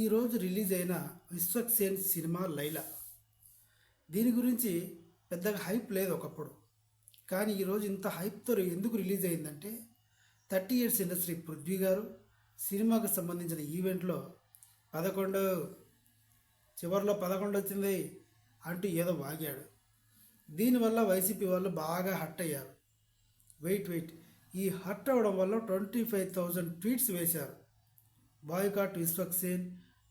ఈరోజు రిలీజ్ అయిన విశ్వక్సేన్ సినిమా లైలా. దీని గురించి పెద్దగా హైప్ లేదు ఒకప్పుడు. కానీ ఈరోజు ఇంత హైప్తో ఎందుకు రిలీజ్ అయిందంటే 30 ఇయర్స్ ఇండస్ట్రీ పృథ్వీ గారు సినిమాకు సంబంధించిన ఈవెంట్లో 11 చివరిలో 11 వచ్చింది అంటూ ఏదో వాగాడు. దీనివల్ల వైసీపీ వాళ్ళు బాగా హట్ అయ్యారు. వెయిట్ ఈ హట్ అవ్వడం వల్ల 25,000 ట్వీట్స్ వేశారు. Boycott Vishwaksen,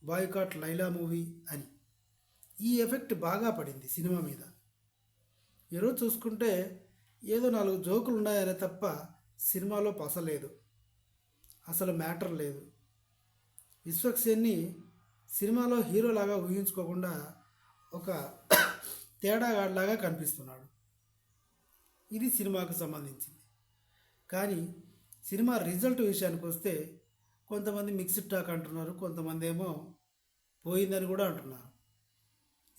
boycott Laila movie అని. ఈ ఎఫెక్ట్ బాగా పడింది సినిమా మీద. ఈరోజు చూసుకుంటే ఏదో 4 జోకులు ఉన్నాయనే తప్ప సినిమాలో పసలేదు, అసలు మ్యాటర్ లేదు. విశ్వక్సేన్ని సినిమాలో హీరోలాగా ఊహించుకోకుండా ఒక తేడాగాడిలాగా కనిపిస్తున్నాడు. ఇది సినిమాకు సంబంధించింది. కానీ సినిమా రిజల్ట్ విషయానికి వస్తే కొంతమంది మిక్స్డ్ టాక్ అంటున్నారు, కొంతమంది ఏమో పోయిందని కూడా అంటున్నారు.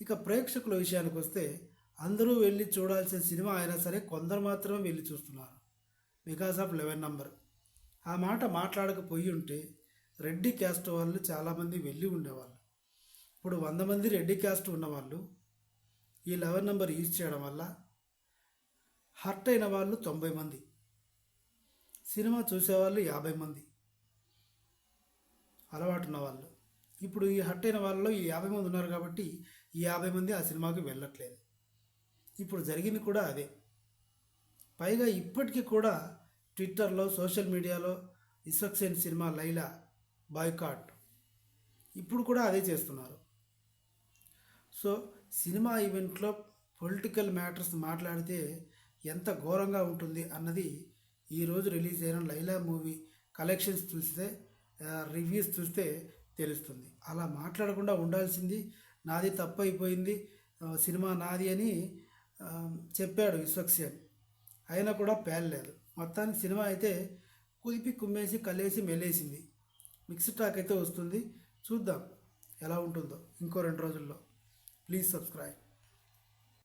ఇక ప్రేక్షకుల విషయానికి వస్తే అందరూ వెళ్ళి చూడాల్సిన సినిమా అయినా సరే కొందరు మాత్రమే వెళ్ళి చూస్తున్నారు బికాస్ ఆఫ్ 11 నంబర్. ఆ మాట మాట్లాడకపోయి ఉంటే రెడ్డి క్యాస్ట్ వాళ్ళు చాలామంది వెళ్ళి ఉండేవాళ్ళు. ఇప్పుడు 100 మంది రెడ్డి క్యాస్ట్ ఉన్నవాళ్ళు ఈ 11 నంబర్ యూజ్ చేయడం వల్ల హర్ట్ అయిన వాళ్ళు 90 మంది, సినిమా చూసేవాళ్ళు 50 మంది అలవాటు ఉన్న వాళ్ళు. ఇప్పుడు ఈ హట్ అయిన వాళ్ళలో ఈ 50 మంది ఉన్నారు కాబట్టి ఈ 50 మంది ఆ సినిమాకి వెళ్ళట్లేదు. ఇప్పుడు జరిగింది కూడా అదే. పైగా ఇప్పటికీ కూడా ట్విట్టర్లో, సోషల్ మీడియాలో విశ్వక్సేన్ సినిమా లైలా బాయ్కాట్ ఇప్పుడు కూడా అదే చేస్తున్నారు. సో సినిమా ఈవెంట్లో పొలిటికల్ మ్యాటర్స్ మాట్లాడితే ఎంత ఘోరంగా ఉంటుంది అన్నది ఈరోజు రిలీజ్ అయిన లైలా మూవీ కలెక్షన్స్ చూస్తే, రివ్యూస్ చూస్తే తెలుస్తుంది. అలా మాట్లాడకుండా ఉండాల్సింది. నాది తప్పు అయిపోయింది, సినిమా నాది అని చెప్పాడు విశ్వక్సేన్. అయినా కూడా పేలలేదు. మొత్తానికి సినిమా అయితే కుదిపి కుమ్మేసి కలేసి మెలేసింది. మిక్స్డ్ టాక్ అయితే వస్తుంది, చూద్దాం ఎలా ఉంటుందో ఇంకో 2 రోజుల్లో. Please subscribe.